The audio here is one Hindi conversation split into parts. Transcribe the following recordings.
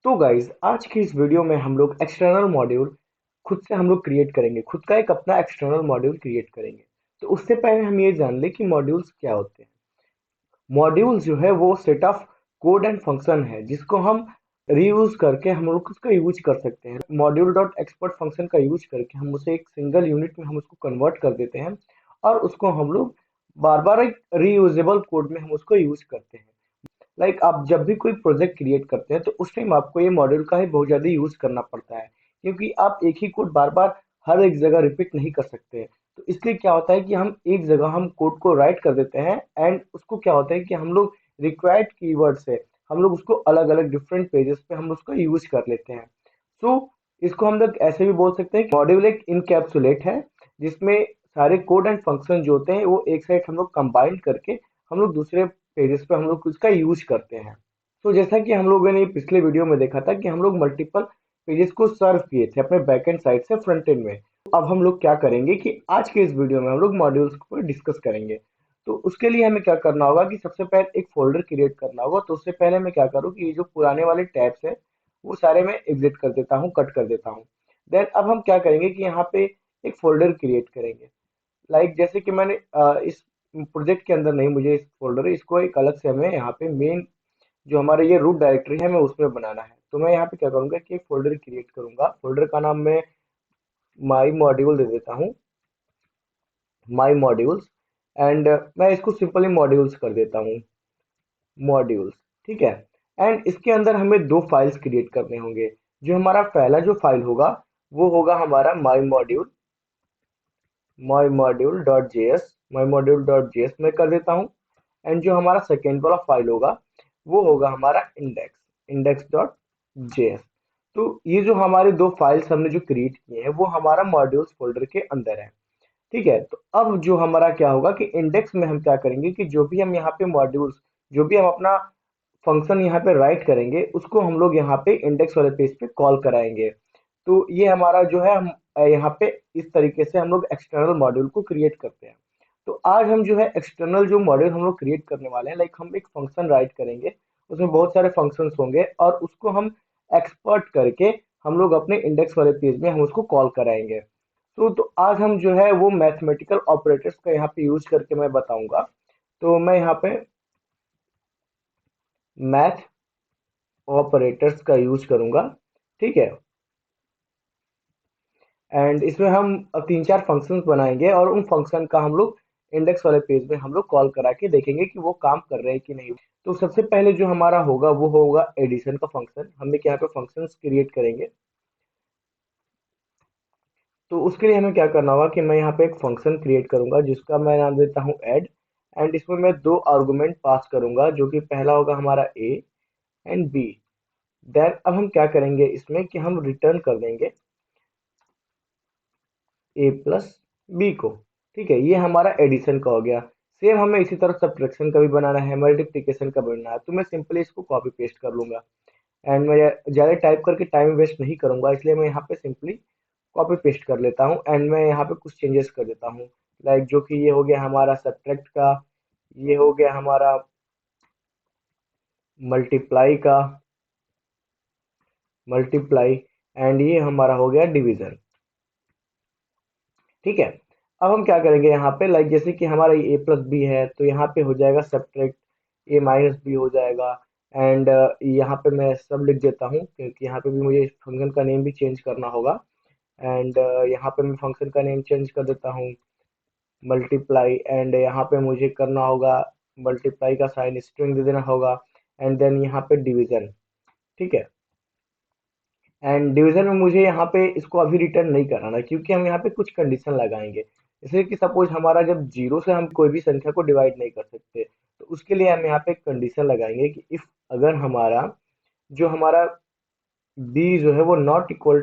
तो गाइज आज की इस वीडियो में हम लोग एक्सटर्नल मॉड्यूल खुद से हम लोग क्रिएट करेंगे। खुद का एक अपना एक्सटर्नल मॉड्यूल क्रिएट करेंगे। तो उससे पहले हम ये जान लें कि मॉड्यूल्स क्या होते हैं। मॉड्यूल्स जो है वो set of code and function है जिसको हम रीयूज करके हम लोग उसका यूज कर सकते हैं। मॉड्यूल डॉट एक्सपोर्ट फंक्शन का यूज करके हम उसे एक सिंगल यूनिट में हम उसको कन्वर्ट कर देते हैं और उसको हम लोग बार बार एक रीयूजेबल कोड में हम उसको यूज करते हैं। आप जब भी कोई प्रोजेक्ट क्रिएट करते हैं तो उस टाइम आपको ये मॉड्यूल का ही बहुत ज़्यादा यूज करना पड़ता है, क्योंकि आप एक ही कोड बार बार हर एक जगह रिपीट नहीं कर सकते। तो इसलिए क्या होता है कि हम एक जगह हम कोड को राइट कर देते हैं एंड उसको क्या होता है कि हम लोग रिक्वायर्ड कीवर्ड से हम लोग उसको अलग अलग डिफरेंट पेजेस पे हम उसको यूज कर लेते हैं। सो इसको हम लोग ऐसे भी बोल सकते हैं कि मॉड्यूल एक इनकैप्सुलेट है जिसमें सारे कोड एंड फंक्शन जो होते हैं वो एक साइड हम लोग कंबाइन करके हम लोग दूसरे पेजेस पे हम लोग उसका यूज करते हैं। तो जैसा कि हम लोगों ने पिछले वीडियो में देखा था कि हम लोग मल्टीपल पेजेस को सर्व किए थे अपने बैकएंड साइड से फ्रंट एंड में। तो अब हम लोग क्या करेंगे कि आज के इस वीडियो में हम लोग मॉड्यूल्स को डिस्कस करेंगे। तो उसके लिए हमें क्या करना होगा कि सबसे पहले एक फोल्डर क्रिएट करना होगा। तो उससे पहले मैं क्या करूँ कि ये जो पुराने वाले टैब्स है वो सारे मैं एग्जिट कर देता हूँ, कट कर देता हूँ। देन अब हम क्या करेंगे कि यहाँ पे एक फोल्डर क्रिएट करेंगे। जैसे कि मैंने इस प्रोजेक्ट के अंदर नहीं, मुझे इस फोल्डर है इसको एक अलग से हमें यहाँ पे मेन जो हमारे ये रूट डायरेक्टरी है मैं उसमें बनाना है। तो मैं यहाँ पे क्या करूँगा कि एक फोल्डर क्रिएट करूँगा। फोल्डर का नाम मैं माई मॉड्यूल दे देता हूँ, माई मॉड्यूल्स। एंड मैं इसको सिंपली मॉड्यूल्स कर देता हूँ, मॉड्यूल्स। ठीक है। एंड इसके अंदर हमें दो फाइल्स क्रिएट करने होंगे। जो हमारा पहला जो फाइल होगा वो होगा हमारा माई मॉड्यूल डॉट जेएस मैं कर देता हूँ। एंड जो हमारा सेकेंड वाला फाइल होगा वो होगा हमारा इंडेक्स डॉट जेएस। तो ये जो हमारे दो फाइल्स हमने जो क्रिएट किए हैं वो हमारा मॉड्यूल्स फोल्डर के अंदर है। ठीक है। तो अब जो हमारा क्या होगा कि इंडेक्स में हम क्या करेंगे कि जो भी हम यहाँ पे मॉड्यूल्स, जो भी हम अपना फंक्शन यहाँ पे राइट करेंगे उसको हम लोग यहाँ पे इंडेक्स वाले पेज पे कॉल कराएंगे। तो ये हमारा जो है हम यहाँ पे इस तरीके से हम लोग एक्सटर्नल मॉड्यूल को क्रिएट करते हैं। तो आज हम जो है एक्सटर्नल जो मॉड्यूल हम लोग क्रिएट करने वाले हैं, हम एक फंक्शन राइट करेंगे। उसमें बहुत सारे फंक्शंस होंगे और उसको हम एक्सपर्ट करके हम लोग अपने इंडेक्स वाले पेज में हम उसको कॉल कराएंगे। तो आज हम जो है वो मैथमेटिकल ऑपरेटर्स का यहाँ पे यूज करके मैं बताऊंगा। तो मैं यहाँ पे मैथ ऑपरेटर्स का यूज करूंगा। ठीक है। एंड इसमें हम अब तीन चार फंक्शंस बनाएंगे और उन फंक्शन का हम लोग इंडेक्स वाले पेज में हम लोग कॉल करा के देखेंगे कि वो काम कर रहे हैं कि नहीं। तो सबसे पहले जो हमारा होगा वो होगा एडिशन का फंक्शन। हम एक यहाँ पे फंक्शंस क्रिएट करेंगे। तो उसके लिए हमें क्या करना होगा कि मैं यहाँ पे एक फंक्शन क्रिएट करूंगा जिसका मैं नाम देता हूँ ऐड। एंड इसमें मैं दो आर्गुमेंट पास करूंगा जो कि पहला होगा हमारा ए एंड बी। देन अब हम क्या करेंगे इसमें कि हम रिटर्न कर देंगे ए प्लस बी को। ठीक है, ये हमारा एडिशन का हो गया। सेम हमें इसी तरह सब्ट्रैक्शन का भी बनाना है, मल्टीप्लिकेशन का भी बनाना है। तो मैं सिंपली इसको कॉपी पेस्ट कर लूंगा। एंड मैं ज़्यादा टाइप करके टाइम वेस्ट नहीं करूंगा, इसलिए मैं यहाँ पे सिंपली कॉपी पेस्ट कर लेता हूँ। एंड मैं यहाँ पे कुछ चेंजेस कर देता हूँ। जो कि ये हो गया हमारा सब्ट्रैक्ट का, ये हो गया हमारा मल्टीप्लाई का, मल्टीप्लाई। एंड ये हमारा हो गया डिवीजन। ठीक है। अब हम क्या करेंगे यहाँ पे जैसे कि हमारा ए प्लस बी है तो यहाँ पे हो जाएगा सब्ट्रैक्ट ए माइनस बी हो जाएगा। एंड यहाँ पे मैं सब लिख देता हूँ क्योंकि यहाँ पे भी मुझे फंक्शन का नेम भी चेंज करना होगा। एंड यहाँ पे मैं फंक्शन का नेम चेंज कर देता हूँ मल्टीप्लाई। एंड यहाँ पे मुझे करना होगा मल्टीप्लाई का साइन स्ट्रिंग दे देना होगा। एंड देन यहाँ पे डिवीजन। ठीक है। एंड डिवीजन में मुझे यहाँ पे इसको अभी रिटर्न नहीं कराना क्योंकि हम यहाँ पे कुछ कंडीशन लगाएंगे। जैसे कि सपोज हमारा जब जीरो से हम कोई भी संख्या को डिवाइड नहीं कर सकते तो उसके लिए हम यहाँ पे एक कंडीशन लगाएंगे कि इफ अगर हमारा जो हमारा बी जो है वो नॉट इक्वल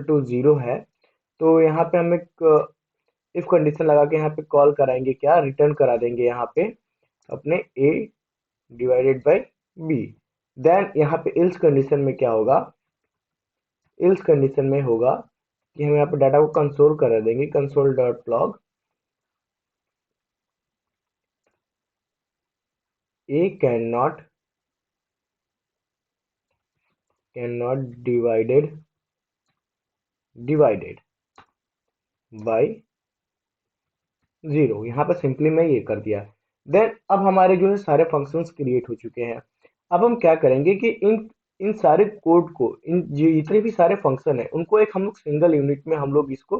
टू जीरो है तो यहाँ पे हम एक इफ कंडीशन लगा के यहाँ पे कॉल कराएंगे, क्या रिटर्न करा देंगे यहाँ पे अपने ए डिवाइडेड बाई बी। देन यहाँ पे इल्स कंडीशन में क्या होगा, इल्स कंडीशन में होगा कि हम यहाँ पे डाटा को कंसोल करा देंगे, console dot log A can not can not divided by 0। यहाँ पे सिंपली मैं ये कर दिया। देन अब हमारे जो है सारे फंक्शंस क्रिएट हो चुके हैं। अब हम क्या करेंगे कि इन इन सारे कोड को, इन जितने भी सारे फंक्शन है उनको एक हम लोग सिंगल यूनिट में हम लोग इसको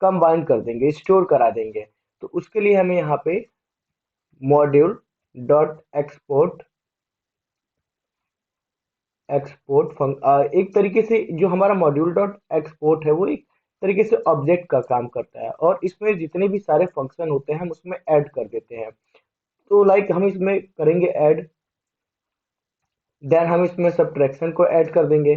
कंबाइन कर देंगे, स्टोर करा देंगे। तो उसके लिए हमें यहाँ पे मॉड्यूल डॉट एक्सपोर्ट एक तरीके से जो हमारा मॉड्यूल डॉट एक्सपोर्ट है वो एक तरीके से ऑब्जेक्ट का काम करता है, और इसमें जितने भी सारे फंक्शन होते हैं हम उसमें ऐड कर देते हैं। तो लाइक हम इसमें करेंगे ऐड, देन हम इसमें सब्ट्रैक्शन को ऐड कर देंगे।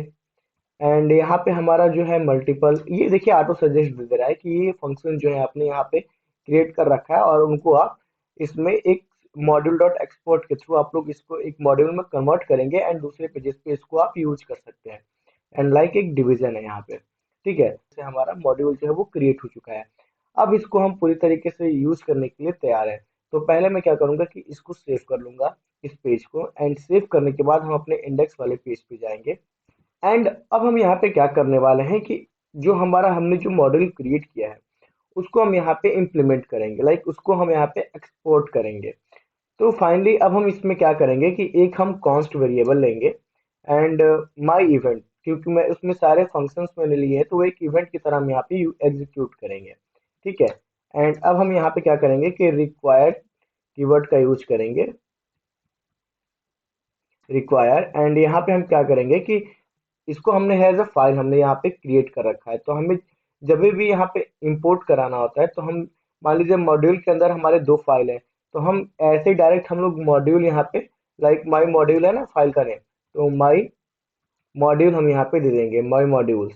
एंड यहाँ पे हमारा जो है मल्टीपल, ये देखिए ऑटो सजेस्ट दे दे रहा है कि ये फंक्शन जो है आपने यहाँ पे क्रिएट कर रखा है, और उनको आप इसमें एक मॉड्यूल डॉट एक्सपोर्ट के थ्रू आप लोग इसको एक मॉड्यूल में कन्वर्ट करेंगे एंड दूसरे पेजेस पे इसको आप यूज कर सकते हैं। एंड लाइक एक डिवीजन है यहाँ पे, ठीक है। जैसे हमारा मॉड्यूल जो है वो क्रिएट हो चुका है। अब इसको हम पूरी तरीके से यूज करने के लिए तैयार है। तो पहले मैं क्या करूंगा कि इसको सेव कर लूंगा, इस पेज को। एंड सेव करने के बाद हम अपने इंडेक्स वाले पेज पे जाएंगे। एंड अब हम यहाँ पे क्या करने वाले हैं कि जो हमारा हमने जो मॉडल क्रिएट किया है उसको हम यहाँ पे इम्प्लीमेंट करेंगे, लाइक उसको हम यहाँ पे एक्सपोर्ट करेंगे। तो फाइनली अब हम इसमें क्या करेंगे कि एक हम कॉन्स्ट वेरिएबल लेंगे एंड माई इवेंट, क्योंकि मैं उसमें सारे फंक्शंस मैंने लिए हैं तो वो एक इवेंट की तरह हम यहाँ पे एग्जीक्यूट करेंगे, ठीक है। एंड अब हम यहाँ पे क्या करेंगे कि रिक्वायर्ड कीवर्ड का यूज करेंगे, रिक्वायर। एंड यहाँ पे हम क्या करेंगे कि इसको हमने एज अ फाइल हमने यहाँ पे क्रिएट कर रखा है। तो हमें जब भी यहाँ पे इंपोर्ट कराना होता है तो हम मान लीजिए मॉड्यूल के अंदर हमारे दो फाइल है, तो हम ऐसे ही डायरेक्ट हम लोग मॉड्यूल यहाँ पे, लाइक माई मॉड्यूल है ना फाइल का नेम, तो माई मॉड्यूल हम यहाँ पे दे देंगे, माई मॉड्यूल्स।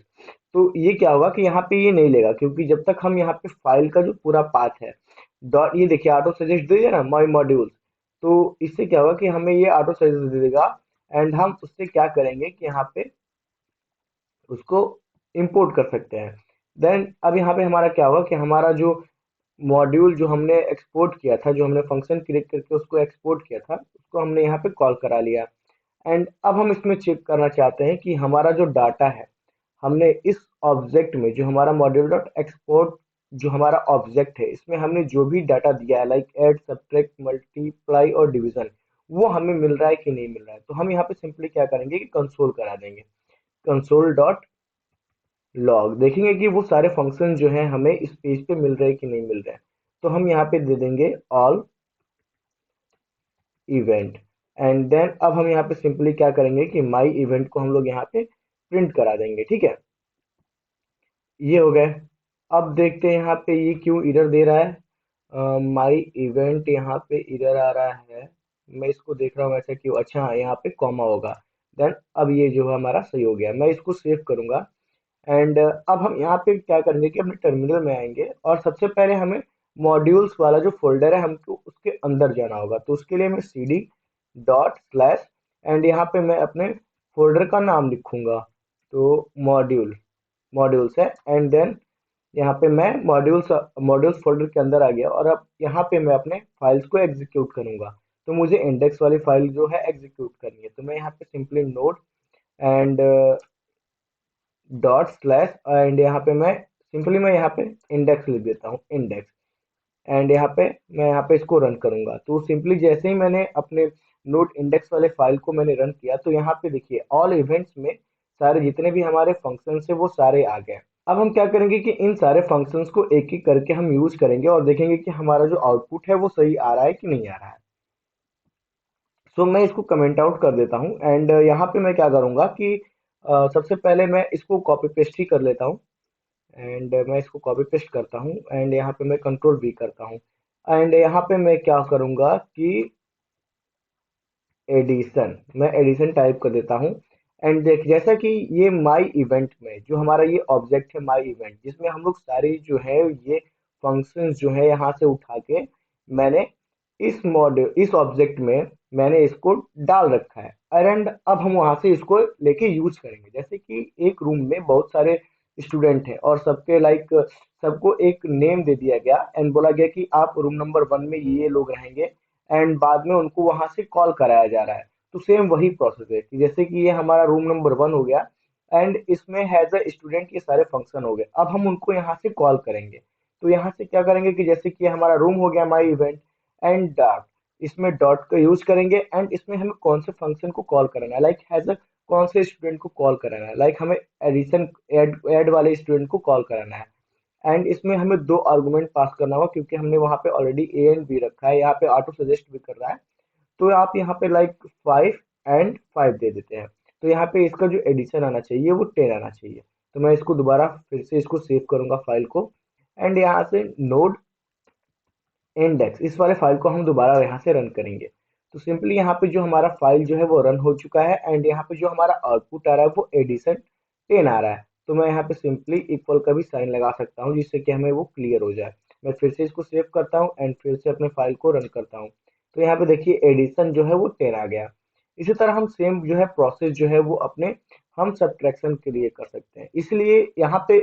तो ये क्या होगा कि यहाँ पे ये नहीं लेगा, क्योंकि जब तक हम यहाँ पे फाइल का जो पूरा पाथ है डॉट, ये देखिए ऑटो सजेस्ट दे दिया ना माई मॉड्यूल्स। तो इससे क्या होगा कि हमें ये ऑटो सजेस्ट दे देगा। एंड हम उससे क्या करेंगे कि यहाँ पे उसको इंपोर्ट कर सकते हैं। देन अब यहाँ पे हमारा क्या होगा कि हमारा जो मॉड्यूल जो हमने एक्सपोर्ट किया था, जो हमने फंक्शन क्रिएट करके उसको एक्सपोर्ट किया था, उसको हमने यहाँ पे कॉल करा लिया। एंड अब हम इसमें चेक करना चाहते हैं कि हमारा जो डाटा है हमने इस ऑब्जेक्ट में, जो हमारा मॉड्यूल डॉट एक्सपोर्ट जो हमारा ऑब्जेक्ट है, इसमें हमने जो भी डाटा दिया है लाइक ऐड सब्ट्रैक्ट मल्टीप्लाई और डिवीजन, वो हमें मिल रहा है कि नहीं मिल रहा है। तो हम यहाँ पे सिंपली क्या करेंगे कि कंसोल करा देंगे, कंसोल डॉट लॉग, देखेंगे कि वो सारे फंक्शन जो हैं हमें इस पेज पे मिल रहे हैं कि नहीं मिल रहे हैं। तो हम यहाँ पे दे देंगे ऑल इवेंट। एंड देन अब हम यहाँ पे सिंपली क्या करेंगे कि माई इवेंट को हम लोग यहाँ पे प्रिंट करा देंगे, ठीक है। ये हो गए। अब देखते हैं यहाँ पे ये क्यों एरर दे रहा है। माई इवेंट यहाँ पे एरर आ रहा है, मैं इसको देख रहा हूँ ऐसा क्यों। अच्छा हाँ, यहाँ पे कॉमा होगा। देन अब ये जो है हमारा सही हो गया, मैं इसको सेव करूंगा। एंड अब हम यहाँ पे क्या करेंगे कि अपने टर्मिनल में आएंगे, और सबसे पहले हमें मॉड्यूल्स वाला जो फोल्डर है हमको उसके अंदर जाना होगा। तो उसके लिए मैं cd डॉट स्लैश एंड यहाँ पे मैं अपने फोल्डर का नाम लिखूंगा, तो मॉड्यूल्स है। एंड देन यहाँ पे मैं मॉड्यूल्स फोल्डर के अंदर आ गया, और अब यहाँ पे मैं अपने फाइल्स को एग्जीक्यूट करूंगा। तो मुझे इंडेक्स वाली फाइल जो है एग्जीक्यूट करनी है, तो मैं यहाँ पे simply node and dot slash and यहाँ पे मैं यहाँ पे इंडेक्स लिख देता हूँ, इंडेक्स। एंड यहाँ पे इसको रन करूंगा। तो सिंपली जैसे ही मैंने अपने नोट इंडेक्स वाले फाइल को मैंने रन किया, तो यहाँ पे देखिए ऑल इवेंट्स में सारे जितने भी हमारे फंक्शंस है वो सारे आ गए। अब हम क्या करेंगे कि इन सारे फंक्शंस को एक एक करके हम यूज करेंगे और देखेंगे कि हमारा जो आउटपुट है वो सही आ रहा है कि नहीं आ रहा है। सो मैं इसको कमेंट आउट कर देता हूँ। एंड यहाँ पे मैं क्या करूँगा कि सबसे पहले मैं इसको कॉपी पेस्ट ही कर लेता हूँ। एंड मैं इसको कॉपी पेस्ट करता हूँ एंड यहाँ पे मैं कंट्रोल वी करता हूँ। एंड यहाँ पे मैं क्या करूँगा कि एडिशन, मैं एडिशन टाइप कर देता हूँ। एंड देख जैसा कि ये माई इवेंट में जो हमारा ये ऑब्जेक्ट है माई इवेंट, जिसमें हम लोग सारी जो है ये फंक्शंस जो है यहाँ से उठा के मैंने इस ऑब्जेक्ट में मैंने इसको डाल रखा है। एंड अब हम वहां से इसको लेके यूज करेंगे। जैसे कि एक रूम में बहुत सारे स्टूडेंट हैं और सबके लाइक सबको एक नेम दे दिया गया एंड बोला गया कि आप रूम नंबर 1 में ये लोग रहेंगे। एंड बाद में उनको वहां से कॉल कराया जा रहा है। तो सेम वही प्रोसेस है कि जैसे कि ये हमारा रूम नंबर 1 हो गया एंड इसमें हैज अ स्टूडेंट ये सारे फंक्शन हो गए। अब हम उनको यहाँ से कॉल करेंगे। तो यहाँ से क्या करेंगे कि जैसे कि हमारा रूम हो गया माई इवेंट एंड डॉट, इसमें डॉट का यूज करेंगे एंड इसमें हमें कौन से फंक्शन को कॉल करना है, लाइक हैज अ कौन से स्टूडेंट को कॉल कराना है, लाइक हमें एडिशन ऐड वाले स्टूडेंट को कॉल कराना है। एंड इसमें हमें दो आर्गुमेंट पास करना होगा क्योंकि हमने वहाँ पे ऑलरेडी ए एंड बी रखा है, यहाँ पे ऑटो सजेस्ट भी कर रहा है। तो आप यहाँ पे लाइक 5 दे देते हैं। तो यहाँ पे इसका जो एडिशन आना चाहिए वो 10 आना चाहिए। तो मैं इसको दोबारा फिर से इसको सेव करूंगा फाइल को एंड यहाँ से नोड इंडेक्स इस वाले फाइल को हम दोबारा यहाँ से रन करेंगे। तो सिंपली यहाँ पे जो हमारा फाइल जो है वो रन हो चुका है एंड यहाँ पे जो हमारा आउटपुट आ रहा है वो एडिशन 10 आ रहा है। तो मैं यहाँ पे सिंपली इक्वल का भी साइन लगा सकता हूँ जिससे कि हमें वो क्लियर हो जाए। मैं फिर से इसको सेव करता हूँ एंड फिर से अपने फाइल को रन करता हूँ। तो यहाँ पे देखिए एडिशन जो है वो 10 आ गया। इसी तरह हम सेम जो है प्रोसेस जो है वो अपने हम सब्ट्रैक्शन के लिए कर सकते हैं। इसलिए यहाँ पे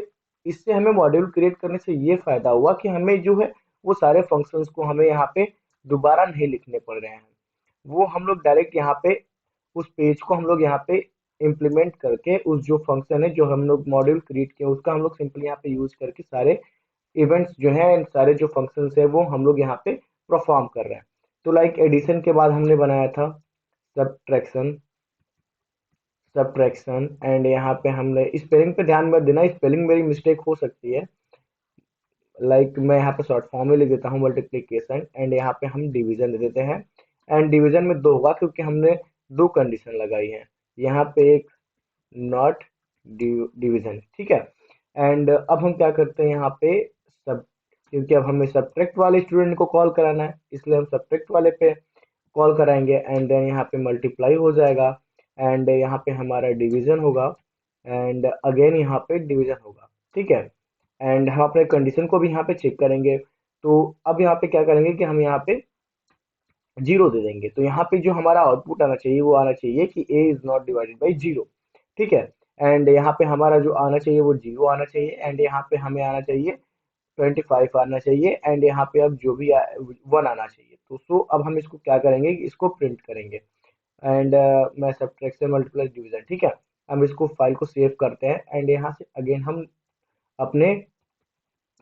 इससे हमें मॉड्यूल क्रिएट करने से ये फायदा हुआ कि हमें जो है वो सारे फंक्शंस को हमें यहाँ पे दोबारा नहीं लिखने पड़ रहे हैं। वो हम लोग डायरेक्ट यहाँ पे उस पेज को हम लोग यहाँ पे इम्प्लीमेंट करके उस जो फंक्शन है जो हम लोग मॉड्यूल क्रिएट किया उसका हम लोग सिंपली यहाँ पे यूज करके सारे इवेंट्स जो हैं सारे जो फंक्शंस है वो हम लोग यहाँ पे परफॉर्म कर रहे हैं। तो लाइक एडिशन के बाद हमने बनाया था सब्ट्रैक्शन सब्ट्रैक्शन एंड यहाँ पे हमने स्पेलिंग पे ध्यान मत देना, स्पेलिंग मेरी मिस्टेक हो सकती है। लाइक मैं यहाँ पे शॉर्ट फॉर्म में लिख देता हूँ मल्टीप्लीकेशन एंड यहाँ पे हम डिवीजन दे देते हैं। एंड डिवीजन में दो होगा क्योंकि हमने दो कंडीशन लगाई है। यहाँ पे एक नॉट डिवीजन, ठीक है। एंड अब हम क्या करते हैं यहाँ पे सब, क्योंकि अब हमें सब्ट्रैक्ट वाले स्टूडेंट को कॉल कराना है इसलिए हम सब्ट्रैक्ट वाले पे कॉल कराएंगे एंड देन यहाँ पे मल्टीप्लाई हो जाएगा एंड यहाँ पे हमारा डिवीजन होगा एंड अगेन यहाँ पे डिवीजन होगा, ठीक है। एंड हम अपने कंडीशन को भी यहाँ पे चेक करेंगे। तो अब यहाँ पे क्या करेंगे कि हम यहाँ पे जीरो दे देंगे। तो यहाँ पे जो हमारा आउटपुट आना चाहिए वो आना चाहिए कि A is not divided by zero, ठीक है। एंड यहाँ पे हमारा जो आना चाहिए वो जीरो आना चाहिए एंड यहाँ पे हमें आना चाहिए 25 आना चाहिए एंड यहाँ पे अब जो भी 1 आना चाहिए। तो सो अब हम इसको क्या करेंगे कि इसको प्रिंट करेंगे एंड मैं सब्ट्रैक्शन मल्टीप्लाई डिवीजन, ठीक है। हम इसको फाइल को सेव करते हैं एंड यहाँ से अगेन हम अपने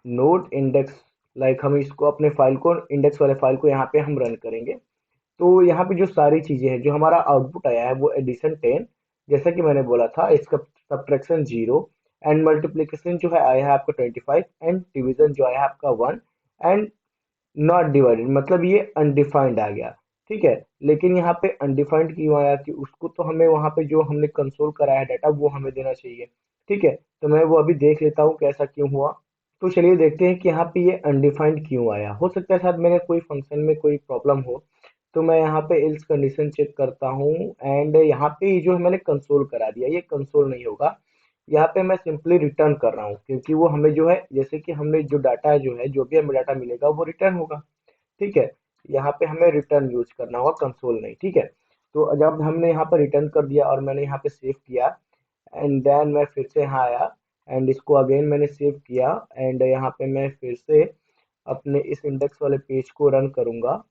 नोट इंडेक्स, लाइक हम इसको अपने फाइल को इंडेक्स वाले फाइल को यहाँ पे हम रन करेंगे। तो यहाँ पे जो सारी चीजें हैं जो हमारा आउटपुट आया है वो एडिशन 10, जैसा कि मैंने बोला था, इसका सब्ट्रैक्शन 0 एंड मल्टीप्लिकेशन जो है आया है आपका 25 एंड डिवीजन जो आया है आपका 1 एंड नॉट डिवाइडेड मतलब ये अनडिफाइंड आ गया, ठीक है। लेकिन यहाँ पे अनडिफाइंड क्यों आया कि उसको तो हमें वहाँ पे जो हमने कंसोल कराया है डाटा वो हमें देना चाहिए, ठीक है। तो मैं वो अभी देख लेता हूँ कैसा क्यों हुआ। तो चलिए देखते हैं कि यहाँ पे ये अनडिफाइंड क्यों आया। हो सकता है शायद मेरे कोई फंक्शन में कोई प्रॉब्लम हो। तो मैं यहाँ पे एल्स कंडीशन चेक करता हूँ एंड यहाँ पे ये जो मैंने कंसोल करा दिया ये कंसोल नहीं होगा। यहाँ पे मैं सिंपली रिटर्न कर रहा हूँ क्योंकि वो हमें जो है जैसे कि हमने जो डाटा जो है जो भी हमें डाटा मिलेगा वो रिटर्न होगा, ठीक है। यहाँ पे हमें रिटर्न यूज करना होगा कंसोल नहीं, ठीक है। तो जब हमने यहाँ पर रिटर्न कर दिया और मैंने यहाँ पे सेव किया एंड देन मैं फिर से यहाँ आया एंड इसको अगेन मैंने सेव किया एंड यहाँ पे मैं फिर से अपने इस इंडेक्स वाले पेज को रन करूंगा।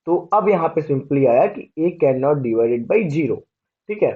तो अब यहाँ पे सिंपली आया कि A can not divided by zero, ठीक है।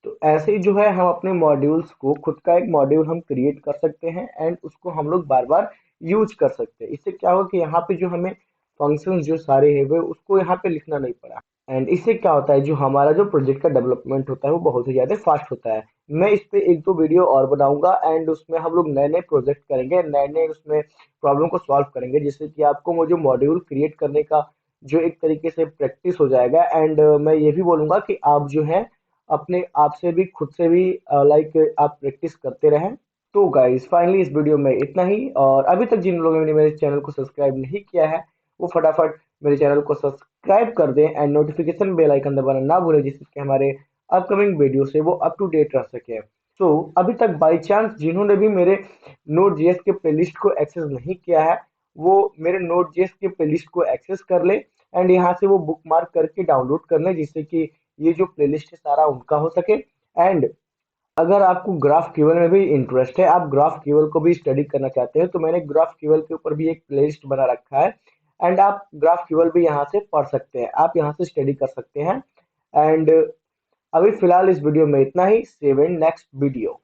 तो ऐसे ही जो है हम अपने मॉड्यूल्स को खुद का एक मॉड्यूल हम क्रिएट कर सकते हैं एंड उसको हम लोग बार बार यूज कर सकते हैं। इससे क्या होगा कि यहाँ पे जो हमें फंक्शंस जो सारे हैं वो उसको यहाँ पे लिखना नहीं पड़ा एंड इससे क्या होता है जो हमारा जो प्रोजेक्ट का डेवलपमेंट होता है वो बहुत ही ज़्यादा फास्ट होता है। मैं इस पे एक दो वीडियो और बनाऊंगा एंड उसमें हम लोग नए नए प्रोजेक्ट करेंगे, नए नए उसमें प्रॉब्लम को सॉल्व करेंगे जिससे कि आपको वो जो मॉड्यूल क्रिएट करने का जो एक तरीके से प्रैक्टिस हो जाएगा। एंड मैं ये भी बोलूंगा कि आप जो है अपने आप से भी खुद से भी लाइक आप प्रैक्टिस करते रहें। तो गाइस फाइनली इस वीडियो में इतना ही, और अभी तक जिन लोगों ने मेरे चैनल को सब्सक्राइब नहीं किया है वो फटाफट मेरे चैनल को सब्सक्राइब कर दें एंड नोटिफिकेशन बेल आइकन दबाना ना भूलें जिससे कि हमारे अपकमिंग वीडियो से वो अप टू डेट रह सके। तो अभी तक बाई चांस जिन्होंने भी मेरे नोट जेएस के प्लेलिस्ट को एक्सेस नहीं किया है वो मेरे नोट जेएस के प्लेलिस्ट को एक्सेस कर ले एंड यहाँ से वो बुक मार्क करके डाउनलोड कर लें जिससे कि ये जो प्लेलिस्ट है सारा उनका हो सके। एंड अगर आपको ग्राफ क्यूएल में भी इंटरेस्ट है, आप ग्राफ क्यूएल को भी स्टडी करना चाहते हैं, तो मैंने ग्राफ क्यूएल के ऊपर भी एक प्लेलिस्ट बना रखा है एंड आप ग्राफ क्यूएल भी यहाँ से पढ़ सकते हैं, आप यहाँ से स्टडी कर सकते हैं। एंड अभी फिलहाल इस वीडियो में इतना ही। See you in next video.